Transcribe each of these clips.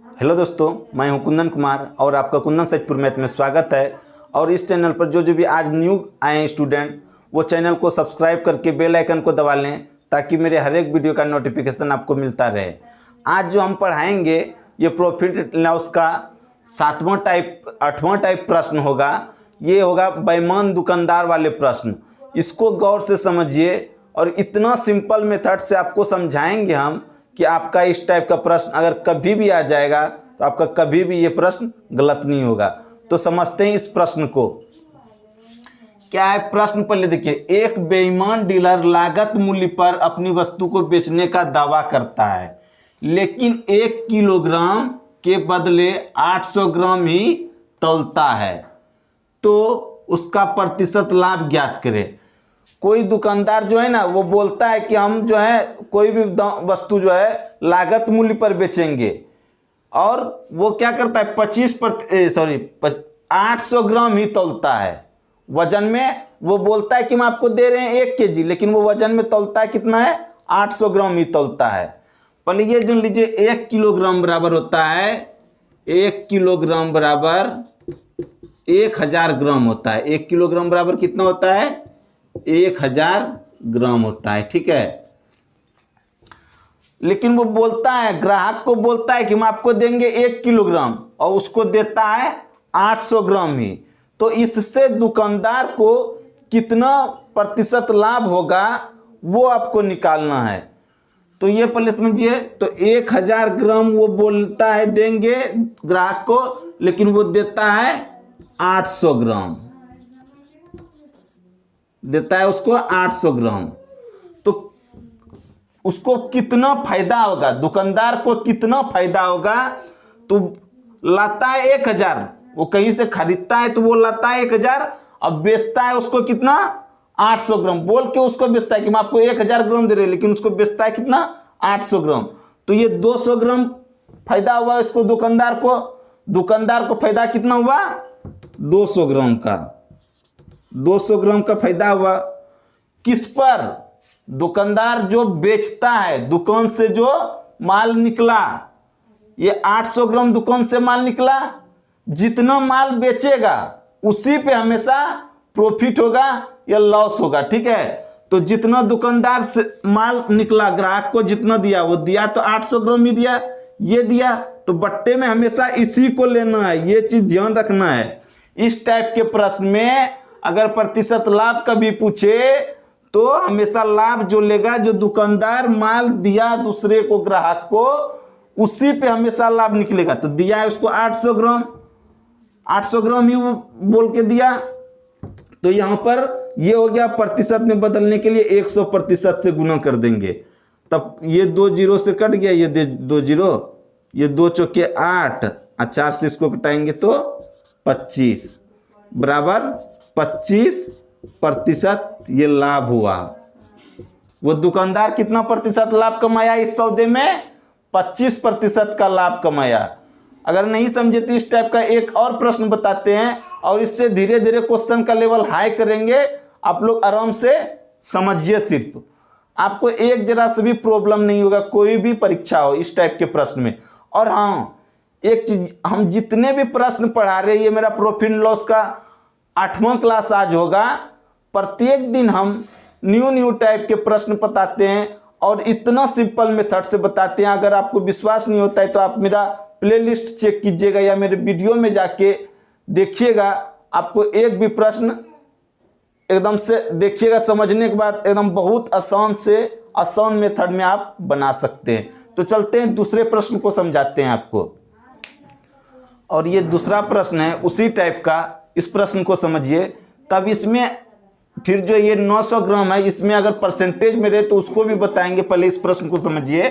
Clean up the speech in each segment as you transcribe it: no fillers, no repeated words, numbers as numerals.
Hello दोस्तों, मैं हूं कुंदन कुमार और आपका कुंदन सचपुर मैथ में स्वागत है। और इस चैनल पर जो भी आज न्यू आए स्टूडेंट वो चैनल को सब्सक्राइब करके बेल आइकन को दबा लें ताकि मेरे हर एक वीडियो का नोटिफिकेशन आपको मिलता रहे। आज जो हम पढ़ाएंगे ये प्रॉफिट लॉस का 8वां टाइप प्रश्न होगा। ये होगा बेईमान दुकानदार वाले प्रश्न। इसको गौर से समझिए और इतना सिंपल मेथड से आपको समझाएंगे हम कि आपका इस टाइप का प्रश्न अगर कभी भी आ जाएगा तो आपका कभी भी ये प्रश्न गलत नहीं होगा। तो समझते हैं इस प्रश्न को। क्या है प्रश्न, पहले देखिए। एक बेईमान डीलर लागत मूल्य पर अपनी वस्तु को बेचने का दावा करता है, लेकिन 1 किलोग्राम के बदले 800 ग्राम ही तौलता है, तो उसका प्रतिशत लाभ ज्ञात करें। कोई दुकानदार जो है ना वो बोलता है कि हम जो है कोई भी वस्तु जो है लागत मूल्य पर बेचेंगे, और वो क्या करता है 800 ग्राम ही तौलता है। वजन में वो बोलता है कि हम आपको दे रहे हैं 1 केजी, लेकिन वो वजन में तौलता है कितना है 800 ग्राम ही तौलता है। पहले ये जान लीजिए 1 किलोग्राम बराबर होता है 1 किलोग्राम बराबर 1000 ग्राम होता है। 1 किलोग्राम बराबर कितना होता है 1000 ग्राम होता है, ठीक है। लेकिन वो बोलता है, ग्राहक को बोलता है कि हम आपको देंगे 1 किलोग्राम और उसको देता है 800 ग्राम ही। तो इससे दुकानदार को कितना प्रतिशत लाभ होगा वो आपको निकालना है। तो ये पहले समझिए। तो 1000 ग्राम वो बोलता है देंगे ग्राहक को, लेकिन वो देता है 800 ग्राम, देता है उसको 800 ग्राम। तो उसको कितना फायदा होगा, दुकानदार को कितना फायदा होगा। तो लाता है 1000, वो कहीं से खरीदता है तो वो लाता है 1000, अब बेचता है उसको कितना 800 ग्राम बोल के उसको बेचता है कि हम आपको 1000 ग्राम दे रहे हैं, लेकिन उसको बेचता है कितना 800 ग्राम। तो ये 200 ग्राम फायदा हुआ इसको दुकानदार को फायदा कितना हुआ 200 ग्राम का। 200 ग्राम का फायदा हुआ किस पर, दुकानदार जो बेचता है, दुकान से जो माल निकला, ये 800 ग्राम दुकान से माल निकला, जितना माल बेचेगा उसी पे हमेशा प्रॉफिट होगा या लॉस होगा, ठीक है। तो जितना दुकानदार से माल निकला, ग्राहक को जितना दिया वो दिया तो 800 ग्राम ही दिया, ये दिया, तो बट्टे में हमेशा इसी को लेना है, ये चीज ध्यान रखना है। इस टाइप के प्रश्न में अगर प्रतिशत लाभ कभी पूछे तो हमेशा लाभ जो लेगा, जो दुकानदार माल दिया दूसरे को ग्राहक को, उसी पे हमेशा लाभ निकलेगा। तो दिया है उसको 800 ग्राम ही वो बोल के दिया। तो यहां पर ये हो गया, प्रतिशत में बदलने के लिए 100% से गुना कर देंगे, तब ये 2 जीरो से कट गया, ये 2 जीरो, ये 2 चौके 8 और 4 से इसको कटाएंगे तो 25 बराबर 25% ये लाभ हुआ। वो दुकानदार कितना प्रतिशत लाभ कमाया इस सौदे में 25% का लाभ कमाया। अगर नहीं समझे तो इस टाइप का एक और प्रश्न बताते हैं, और इससे धीरे धीरे क्वेश्चन का लेवल हाई करेंगे। आप लोग आराम से समझिए, सिर्फ आपको एक जरा से भी प्रॉब्लम नहीं होगा कोई भी परीक्षा हो इस टाइप के प्रश्न में। और हाँ, एक चीज, हम जितने भी प्रश्न पढ़ा रहे हैं, ये मेरा प्रॉफिट लॉस का 8वां क्लास आज होगा। प्रत्येक दिन हम न्यू टाइप के प्रश्न बताते हैं और इतना सिंपल मेथड से बताते हैं। अगर आपको विश्वास नहीं होता है तो आप मेरा प्लेलिस्ट चेक कीजिएगा या मेरे वीडियो में जाके देखिएगा। आपको एक भी प्रश्न एकदम से देखिएगा, समझने के बाद एकदम बहुत आसान मेथड में आप बना सकते हैं। तो चलते हैं दूसरे प्रश्न को समझाते हैं आपको। और ये दूसरा प्रश्न है उसी टाइप का, इस प्रश्न को समझिए। तब इसमें फिर जो ये 900 ग्राम है, इसमें अगर परसेंटेज में रहे तो उसको भी बताएंगे। पहले इस प्रश्न को समझिए।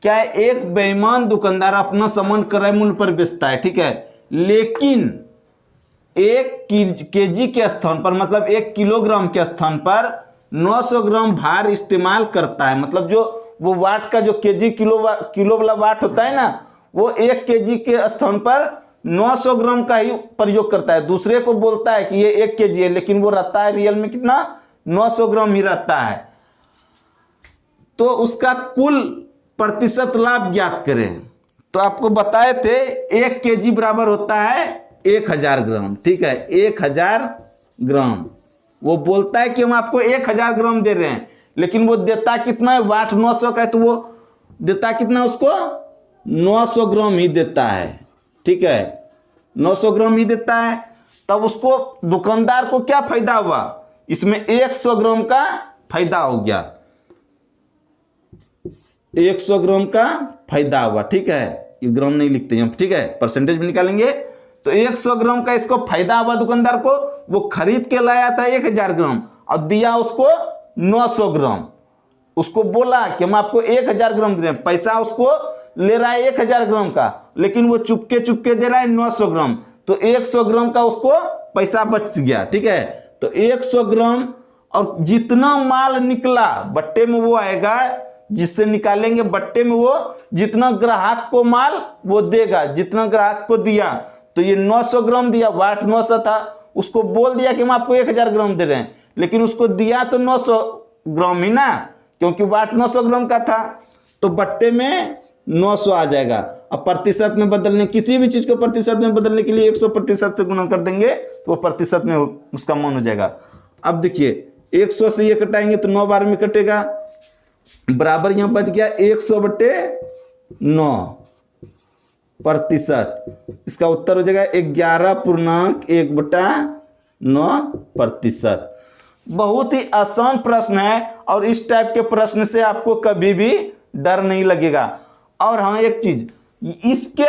क्या है, एक बेईमान दुकानदार अपना सामान क्रय मूल्य पर बेचता है, ठीक है, लेकिन 1 केजी के स्थान पर, मतलब 1 किलोग्राम के स्थान पर 900 ग्राम भार इस्तेमाल करता है। मतलब जो वो वाट का जो केजी किलो वाला वाट होता है ना, वो 1 केजी के स्थान पर 900 ग्राम का ही प्रयोग करता है। दूसरे को बोलता है कि ये 1 केजी है, लेकिन वो रहता है रियल में कितना 900 ग्राम ही रहता है। तो उसका कुल प्रतिशत लाभ ज्ञात करें। तो आपको बताए थे 1 kg बराबर होता है 1000 ग्राम। ठीक है, 1000 ग्राम। वो बोलता है कि हम आपको 1000 ग्राम दे रहे हैं, लेकिन वो देता कितना है, वाट 900 का है, तो वो देता कितना उसको 900 ग्राम ही देता है। ठीक है, 900 ग्राम ही देता है। तब उसको दुकानदार को क्या फायदा हुआ, इसमें 100 ग्राम का फायदा हो गया, 100 ग्राम का फायदा हुआ। ठीक है, ये ग्राम नहीं लिखते हम, ठीक है, परसेंटेज में निकालेंगे। तो 100 ग्राम का इसको फायदा हुआ दुकानदार को। वो खरीद के लाया था 1000 ग्राम और दिया उसको 900 ग्राम। उसको बोला कि हम आपको 1000 ग्राम दे रहे हैं, पैसा उसको ले रहा है 1000 ग्राम का, लेकिन वो चुपके चुपके दे रहा है 900 ग्राम। तो 100 ग्राम का उसको पैसा बच गया। ठीक है, तो 100 ग्राम और जितना माल निकला बट्टे में वो आएगा, जिससे निकालेंगे बट्टे में वो जितना ग्राहक को माल वो देगा, जितना ग्राहक को दिया। तो ये 900 ग्राम दिया, वाट 900 था, उसको बोल दिया कि हम आपको 1000 ग्राम दे रहे हैं, लेकिन उसको दिया तो 900 ग्राम ही ना, क्योंकि वाट 900 ग्राम का था। तो बट्टे में 900 आ जाएगा। अब प्रतिशत में बदलने, किसी भी चीज को प्रतिशत में बदलने के लिए 100% से गुणा कर देंगे तो वो प्रतिशत में उसका मान हो जाएगा। अब देखिए 100 से ये कटाएंगे तो 9 बार में कटेगा, बराबर यहां बच गया 100/9%। इसका उत्तर हो जाएगा 11.1/9%। बहुत ही आसान प्रश्न है और इस टाइप के प्रश्न से आपको कभी भी डर नहीं लगेगा। और हाँ एक चीज, इसके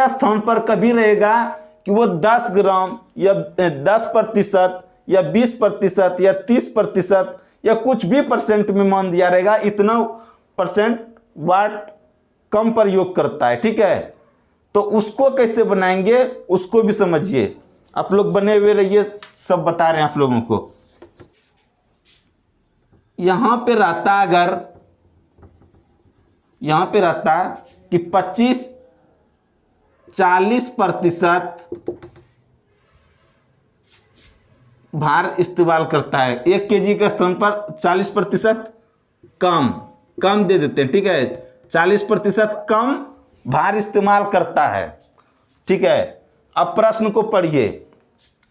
स्थान पर कभी रहेगा कि वो 10 ग्राम या 10% या 20% या 30% या कुछ भी परसेंट में मान दिया रहेगा, इतना परसेंट वाट कम प्रयोग करता है। ठीक है, तो उसको कैसे बनाएंगे उसको भी समझिए। आप लोग बने हुए रहिए, सब बता रहे हैं आप लोगों को। यहां पे रहता, अगर यहां पे रहता कि 25-40% भार इस्तेमाल करता है, 1 kg के स्थान पर 40% कम दे देते हैं। ठीक है, 40% कम भार इस्तेमाल करता है। ठीक है, अब प्रश्न को पढ़िए।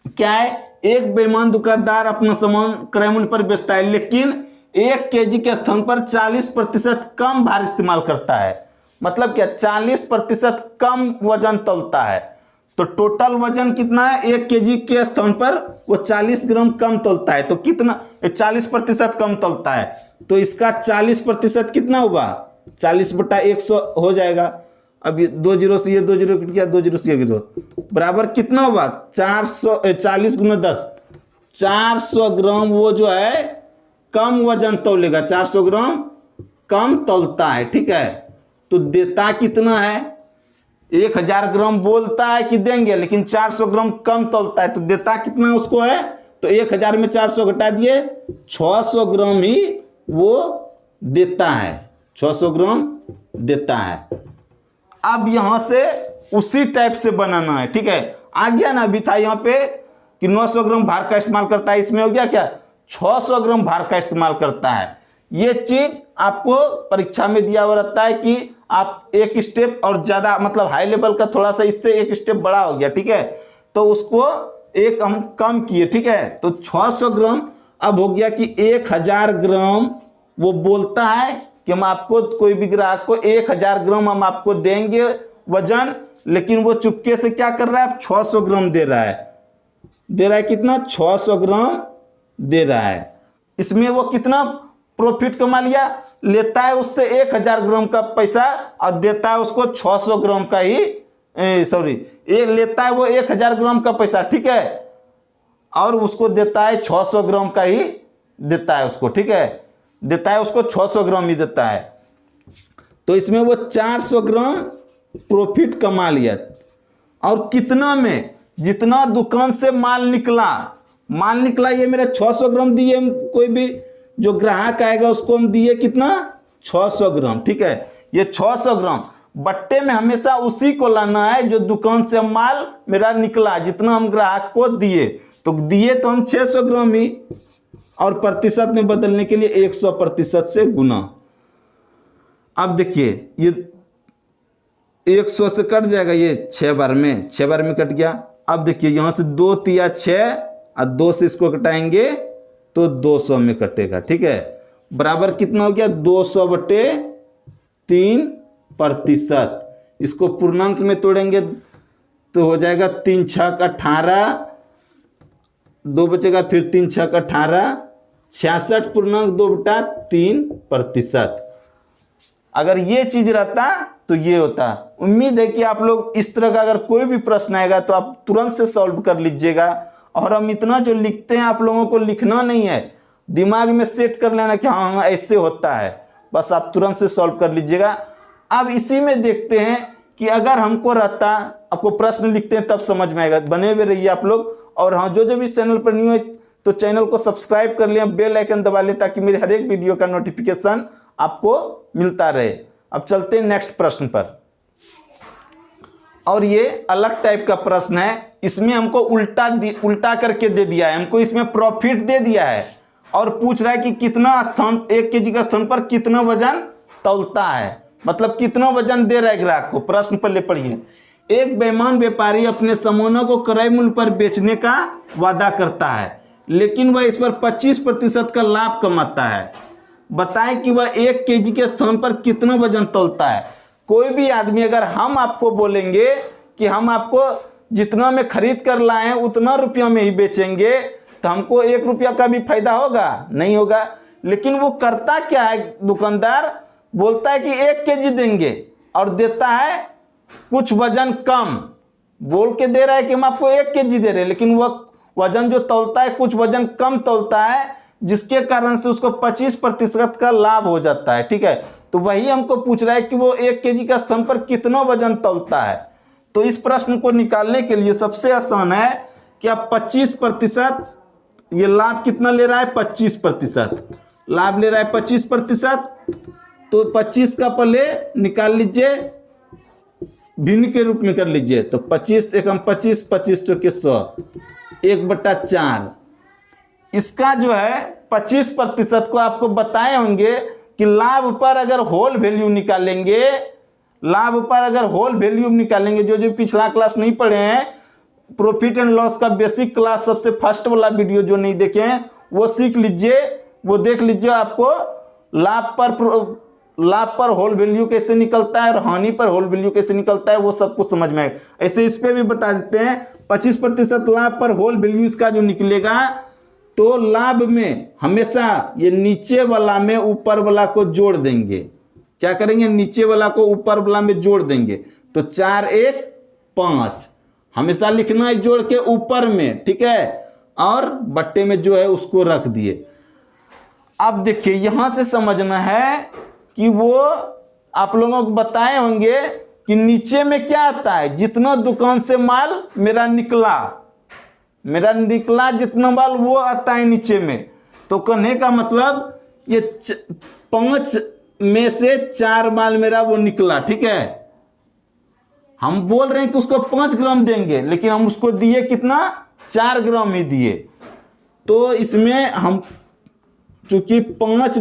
क्या है, एक बेईमान दुकानदार अपना सामान क्रय मूल्य पर बेचता है, लेकिन 1 kg के स्थान पर 40% कम भार इस्तेमाल करता है। मतलब क्या, 40% कम वजन तौलता है। तो टोटल वजन कितना है, 1 kg के स्थान पर वो 40 ग्राम कम तौलता है। तो कितना, 40% कम तौलता है, तो इसका 40% कितना हुआ, 40/100 हो जाएगा। अब ये 2 जीरो से ये 2 जीरो कट गया, 2 जीरो से ये जीरो, बराबर कितना हुआ 40 × 10, 400 ग्राम वो जो है कम वजन तौलेगा, 400 ग्राम कम तौलता है। ठीक है, तो देता कितना है, 1000 ग्राम बोलता है कि देंगे, लेकिन 400 ग्राम कम तौलता है, तो देता कितना उसको है, तो 1000 में 400 घटा दिए, 600 ग्राम ही वो देता है, 600 ग्राम देता है। अब यहां से उसी टाइप से बनाना है। ठीक है, आ गया ना, अभी था यहाँ पे कि 900 ग्राम भार का इस्तेमाल करता है, इसमें हो गया क्या, 600 ग्राम भार का इस्तेमाल करता है। ये चीज आपको परीक्षा में दिया हुआ रहता है कि आप एक स्टेप और ज्यादा, मतलब हाई लेवल का थोड़ा सा इससे एक स्टेप बड़ा हो गया। ठीक है, तो उसको एक हम कम किए। ठीक है, तो 600 ग्राम अब हो गया कि 1000 ग्राम वो बोलता है कि हम आपको, कोई भी ग्राहक को 1000 ग्राम हम आपको देंगे वजन, लेकिन वो चुपके से क्या कर रहा है, 600 ग्राम दे रहा है कितना, 600 ग्राम दे रहा है। इसमें वो कितना प्रॉफिट कमा लिया, लेता है उससे 1000 ग्राम का पैसा और देता है उसको 600 ग्राम का ही, ये लेता है वो 1000 ग्राम का पैसा। ठीक है, और उसको देता है 600 ग्राम का ही देता है उसको। ठीक है, देता है उसको 600 ग्राम ही देता है। तो इसमें वो 400 ग्राम प्रॉफिट कमा लिया। और कितना में, जितना दुकान से माल निकला ये मेरा 600 ग्राम दिए, कोई भी जो ग्राहक आएगा उसको हम दिए कितना, 600 ग्राम। ठीक है, ये 600 ग्राम बट्टे में हमेशा उसी को लाना है जो दुकान से माल मेरा निकला, जितना हम ग्राहक को दिए। तो दिए तो हम 600 ग्राम ही, और प्रतिशत में बदलने के लिए 100% से गुना। अब देखिए ये 100 से कट जाएगा, ये 6 बार में, 6 बार में कट गया। अब देखिए यहाँ से 2 तिया 6 और 2 से इसको घटाएंगे तो 200 में कटेगा, ठीक है। बराबर कितना हो गया, 200/3%। इसको पूर्णांक में तोड़ेंगे तो हो जाएगा 3 छक 18, 2 बचेगा, फिर 3 छक 18, 66.2/3%। अगर ये चीज रहता तो ये होता। उम्मीद है कि आप लोग इस तरह का अगर कोई भी प्रश्न आएगा तो आप तुरंत से सॉल्व कर लीजिएगा। और हम इतना जो लिखते हैं आप लोगों को लिखना नहीं है, दिमाग में सेट कर लेना कि हाँ ऐसे होता है, बस आप तुरंत से सॉल्व कर लीजिएगा। अब इसी में देखते हैं कि अगर हमको रहता, आपको प्रश्न लिखते हैं तब समझ में आएगा। बने हुए रहिए आप लोग। और हाँ, जो भी इस चैनल पर न्यू है तो चैनल को सब्सक्राइब कर लें, बेल आइकन दबा लें ताकि मेरे हर एक वीडियो का नोटिफिकेशन आपको मिलता रहे। अब चलते हैं नेक्स्ट प्रश्न पर। और ये अलग टाइप का प्रश्न है। इसमें हमको उल्टा करके दे दिया है, हमको इसमें प्रॉफिट दे दिया है और पूछ रहा है कि कितना स्थान, 1 केजी का स्थान पर कितना वजन तौलता है, मतलब कितना वजन दे रहा है ग्राहक को। प्रश्न पर ले पढ़िए। एक बेईमान व्यापारी अपने सामानों को क्रय मूल्य पर बेचने का वादा करता है, लेकिन वह इस पर 25% का लाभ कमाता है। बताएं कि वह 1 केजी के स्थान पर कितना वजन तौलता है। कोई भी आदमी, अगर हम आपको बोलेंगे कि हम आपको जितना में खरीद कर लाए उतना रुपया में ही बेचेंगे तो हमको 1 रुपया का भी फायदा होगा? नहीं होगा। लेकिन वो करता क्या है, दुकानदार बोलता है कि 1 केजी देंगे और देता है कुछ वजन कम, बोल के दे रहा है कि हम आपको 1 केजी दे रहे हैं, लेकिन वह वजन जो तौलता है कुछ वजन कम तौलता है, जिसके कारण से उसको 25% का लाभ हो जाता है, ठीक है। तो वही हमको पूछ रहा है कि वो 1 केजी का स्थान पर कितना वजन तौलता है। तो इस प्रश्न को निकालने के लिए सबसे आसान है कि आप 25%, ये लाभ कितना ले रहा है, 25% लाभ ले रहा है, 25%। तो 25 का पहले निकाल लीजिए, भिन्न के रूप में कर लीजिए। तो 25 एकम 25, 25 चौके 100, 1/4। इसका जो है 25% को आपको बताए होंगे कि लाभ पर अगर होल वैल्यू निकालेंगे, लाभ पर अगर होल वैल्यू निकालेंगे, जो पिछला क्लास नहीं पढ़े हैं, प्रॉफिट एंड लॉस का बेसिक क्लास सबसे फर्स्ट वाला वीडियो जो नहीं देखे हैं वो सीख लीजिए, वो देख लीजिए। आपको लाभ पर होल वैल्यू कैसे निकलता है और हानि पर होल वैल्यू कैसे निकलता है वो सब कुछ समझ में आएगा। ऐसे इस पे भी बता देते हैं। 25% लाभ पर होल वैल्यू इसका जो निकलेगा, तो लाभ में हमेशा ये नीचे वाला में ऊपर वाला को जोड़ देंगे। क्या करेंगे, नीचे वाला को ऊपर वाला में जोड़ देंगे। तो 4 1 5 हमेशा लिखना है जोड़ के ऊपर में, ठीक है। और बट्टे में जो है उसको रख दिए। अब देखिए यहां से समझना है कि वो आप लोगों को बताए होंगे कि नीचे में क्या आता है, जितना दुकान से माल मेरा निकला जितना माल वो आता है नीचे में। तो कहने का मतलब ये 5 में से 4 माल मेरा वो निकला, ठीक है। हम बोल रहे हैं कि उसको 5 ग्राम देंगे, लेकिन हम उसको दिए कितना, 4 ग्राम ही दिए। तो इसमें हम चूंकि 5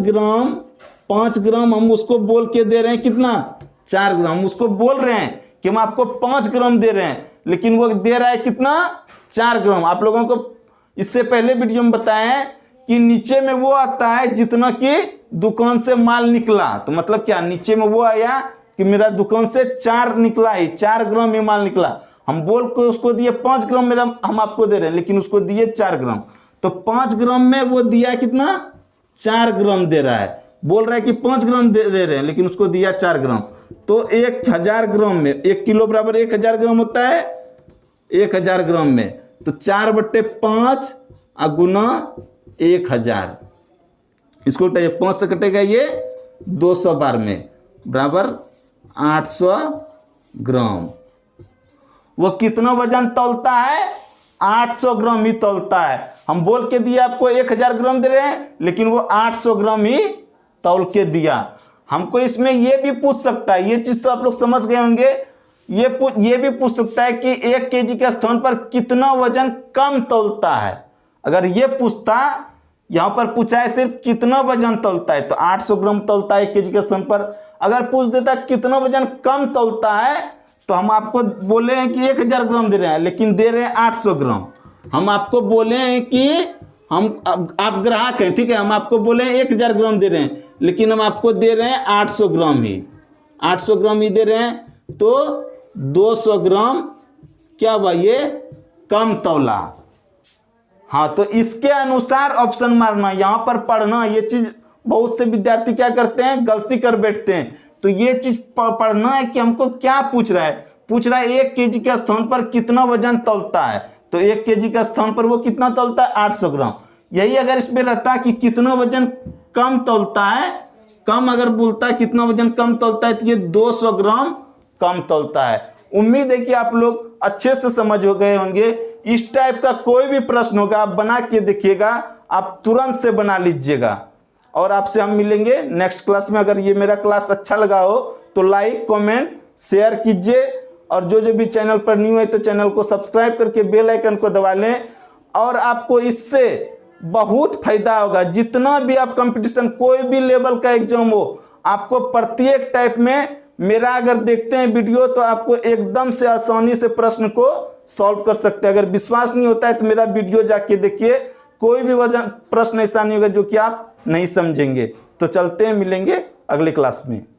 ग्राम हम उसको बोल के दे रहे हैं कितना, 4 ग्राम। उसको बोल रहे हैं कि हम आपको 5 ग्राम दे रहे हैं, लेकिन वो दे रहा है कितना, 4 ग्राम। आप लोगों को इससे पहले वीडियो में बताया कि नीचे में वो आता है जितना कि दुकान से माल निकला। तो मतलब क्या, नीचे में वो आया कि मेरा दुकान से 4 निकला ही, 4 ग्राम ही माल निकला। हम बोल के उसको दिए 5 ग्राम मेरा हम आपको दे रहे हैं, लेकिन उसको दिए 4 ग्राम। तो 5 ग्राम में वो दिया कितना, 4 ग्राम दे रहा है। बोल रहा है कि 5 ग्राम दे रहे हैं, लेकिन उसको दिया 4 ग्राम। तो 1000 ग्राम में 1 किलो बराबर 1000 ग्राम होता है। 1000 ग्राम में तो 4/5 गुना 1000, इसको 5 से कटेगा ये 200 बार में बराबर 800 ग्राम। वो कितना वजन तौलता है, 800 ग्राम ही तौलता है। हम बोल के दिया आपको 1000 ग्राम दे रहे हैं, लेकिन वो 800 ग्राम ही तौल के दिया। हमको इसमें ये भी पूछ सकता है, ये चीज तो आप लोग समझ गए होंगे। ये भी पूछ सकता है कि 1 केजी के स्थान पर कितना वजन कम तौलता है। अगर ये पूछता यहाँ पर पूछा है सिर्फ कितना वजन तौलता है, तो 800 ग्राम तौलता है 1 केजी के स्थान पर। अगर पूछ देता कितना वजन कम तौलता है, तो हम आपको बोले हैं कि 1000 ग्राम दे रहे हैं, लेकिन दे रहे हैं 800 ग्राम। हम आपको बोले हैं कि आप ग्राहक हैं, ठीक है, हम आपको बोले हैं 1000 ग्राम दे रहे हैं, लेकिन हम आपको दे रहे हैं 800 ग्राम ही, 800 ग्राम ही दे रहे हैं, तो 200 ग्राम क्या हुआ, ये कम तौला। हाँ, तो इसके अनुसार ऑप्शन मारना, यहाँ पर पढ़ना, ये चीज बहुत से विद्यार्थी क्या करते हैं, गलती कर बैठते हैं। तो ये चीज पढ़ना है कि हमको क्या पूछ रहा है, पूछ रहा है 1 केजी के स्थान पर कितना वजन तौलता है, तो 1 केजी के स्थान पर वो कितना तौलता है, 800 ग्राम। यही अगर इसमें रहता कि कितना वजन कम तौलता है, कम अगर बोलता है कितना वजन कम तौलता है, तो ये 200 ग्राम कम तौलता है। उम्मीद है कि आप लोग अच्छे से समझ हो गए होंगे। इस टाइप का कोई भी प्रश्न होगा आप बना के देखिएगा, आप तुरंत से बना लीजिएगा। और आपसे हम मिलेंगे नेक्स्ट क्लास में। अगर ये मेरा क्लास अच्छा लगा हो तो लाइक कमेंट शेयर कीजिए, और जो भी चैनल पर न्यू है तो चैनल को सब्सक्राइब करके बेल आइकन को दबा लें। और आपको इससे बहुत फायदा होगा। जितना भी आप कंपटीशन कोई भी लेवल का एग्जाम हो, आपको प्रत्येक टाइप में मेरा अगर देखते हैं वीडियो, तो आपको एकदम से आसानी से प्रश्न को सॉल्व कर सकते हैं। अगर विश्वास नहीं होता है तो मेरा वीडियो जाके देखिए, कोई भी वजन प्रश्न ऐसा नहीं होगा जो कि आप नहीं समझेंगे। तो चलते हैं, मिलेंगे अगले क्लास में।